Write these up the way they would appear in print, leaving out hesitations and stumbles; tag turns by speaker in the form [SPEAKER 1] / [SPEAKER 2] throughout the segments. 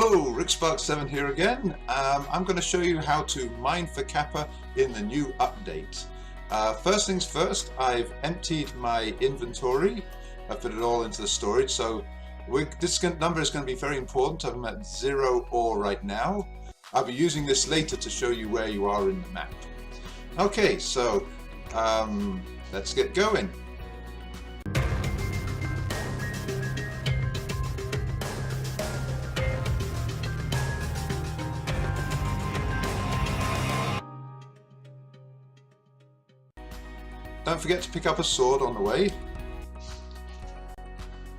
[SPEAKER 1] Hello, Rixspark7 here again. I'm going to show you how to mine for Kappa in the new update. First things first, I've emptied my inventory. I put it all into the storage, so this number is going to be very important. I'm at 0 ore right now. I'll be using this later to show you where you are in the map. Okay, so let's get going. Don't forget to pick up a sword on the way.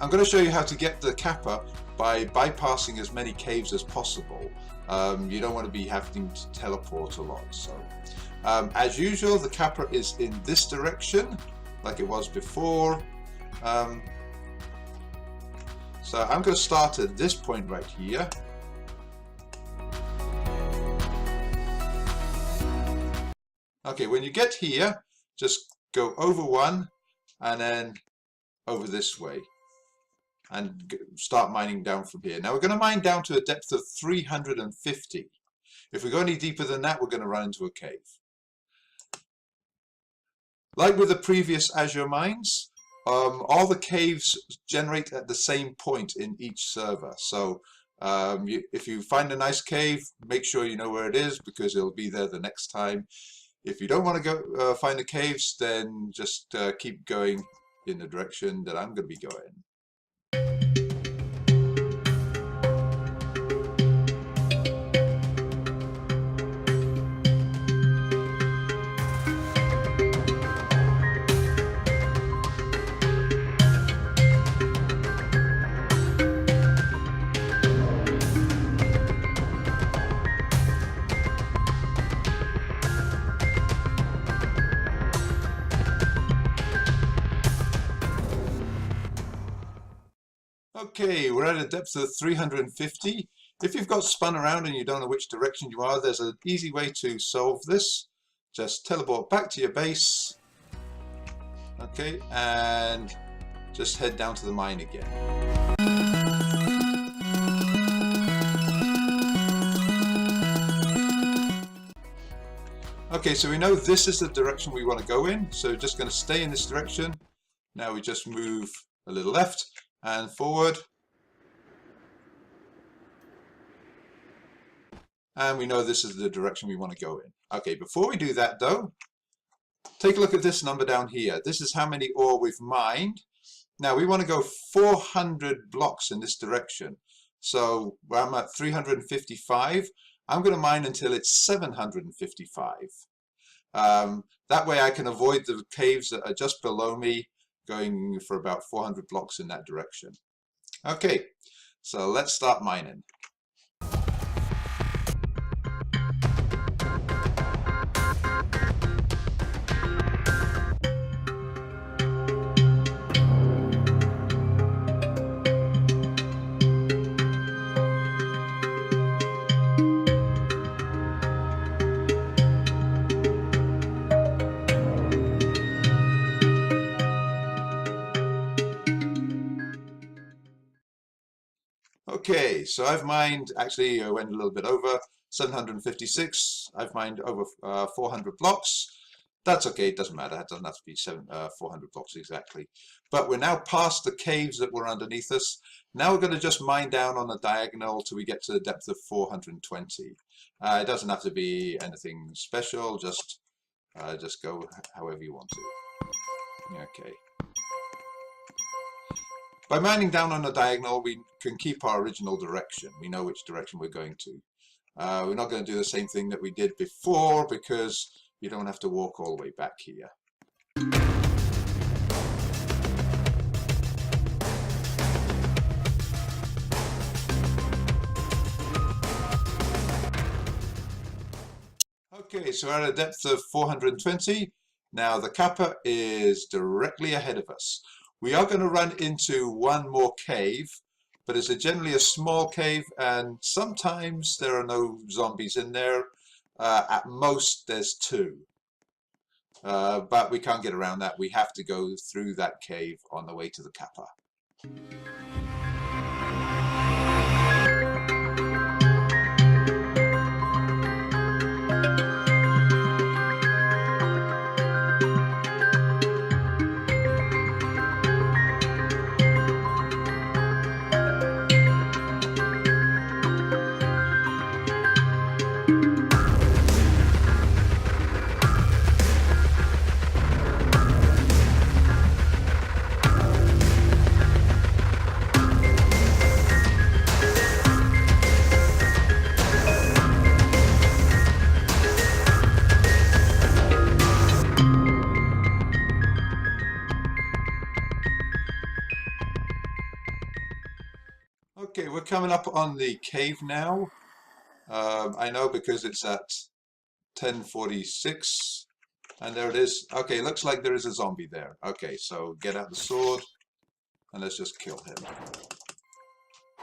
[SPEAKER 1] I'm going to show you how to get the Kappa by bypassing as many caves as possible. You don't want to be having to teleport a lot. So, as usual, the Kappa is in this direction, like it was before. So I'm going to start at this point right here. Okay, when you get here, just go over one and then over this way and start mining down from here. Now we're going to mine down to a depth of 350. If we go any deeper than that, we're going to run into a cave. Like with the previous Azure mines, all the caves generate at the same point in each server. So if you find a nice cave, make sure you know where it is, because it'll be there the next time. If you don't want to go find the caves, then just keep going in the direction that I'm going to be going. Okay, we're at a depth of 350. If you've got spun around and you don't know which direction you are, there's an easy way to solve this. Just teleport back to your base. Okay, and just head down to the mine again. Okay, so we know this is the direction we want to go in, so just going to stay in this direction. Now we just move a little left and forward, and we know this is the direction we want to go in. Okay, before we do that though, take a look at this number down here. This is how many ore we've mined. Now we want to go 400 blocks in this direction, so where I'm at 355, I'm going to mine until it's 755. That way I can avoid the caves that are just below me, going for about 400 blocks in that direction. Okay, so let's start mining. Okay, so I've mined, actually I went a little bit over, 756. I've mined over 400 blocks. That's okay, it doesn't matter, it doesn't have to be 400 blocks exactly. But we're now past the caves that were underneath us. Now we're going to just mine down on a diagonal till we get to the depth of 420. It doesn't have to be anything special, just go however you want to. Okay. By mining down on a diagonal, we can keep our original direction. We know which direction we're going to. We're not going to do the same thing that we did before, because you don't have to walk all the way back here. Okay, so we're at a depth of 420. Now the Kappa is directly ahead of us. We are going to run into one more cave, but it's generally a small cave, and sometimes there are no zombies in there. At most there's 2. But we can't get around that. We have to go through that cave on the way to the Kappa. coming up on the cave now. I know because it's at 10:46, and there it is. Okay, looks like there is a zombie there. Okay, so get out the sword, and let's just kill him.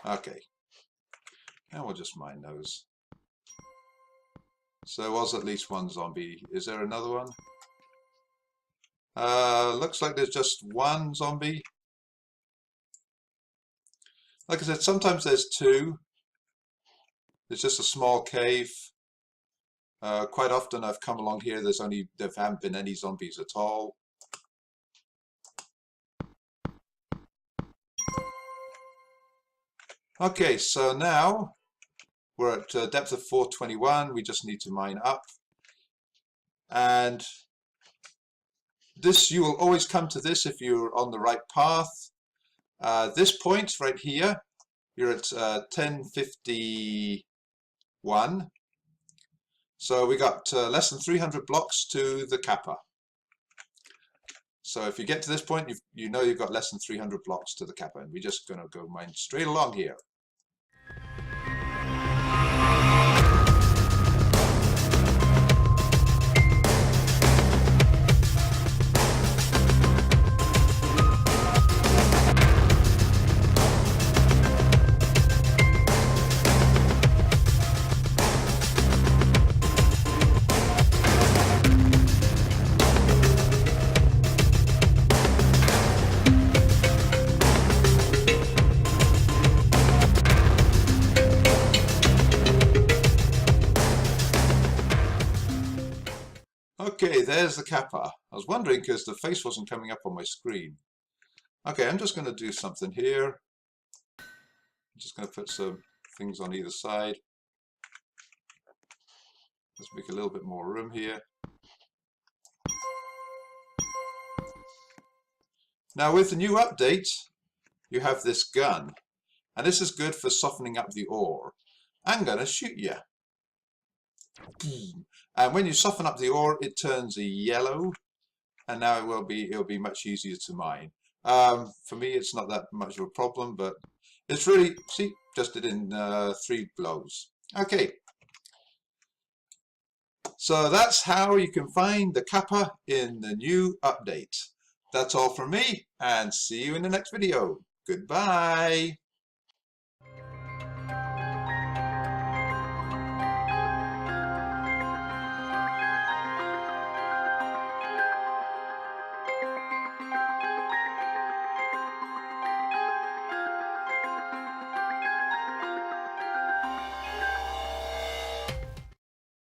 [SPEAKER 1] Okay, and we'll just mine those. So there was at least one zombie. Is there another one? Looks like there's just one zombie. Like I said, sometimes there's two. It's just a small cave. Quite often I've come along here, there haven't been any zombies at all. Okay, so now we're at a depth of 421. We just need to mine up. And this, you will always come to this if you're on the right path. This point right here, you're at 1051. So we got less than 300 blocks to the Kappa. So if you get to this point, you know you've got less than 300 blocks to the Kappa, and we're just going to go mine straight along here. Okay, there's the Kappa. I was wondering because the face wasn't coming up on my screen. Okay, I'm just going to do something here. I'm just going to put some things on either side. Let's make a little bit more room here. Now with the new update, you have this gun. And this is good for softening up the ore. I'm going to shoot you. And when you soften up the ore, it turns a yellow, and now it'll be much easier to mine. For me, it's not that much of a problem, but it's really, see, just did in 3 blows. Okay, so that's how you can find the Kappa in the new update. That's all from me, and see you in the next video. Goodbye.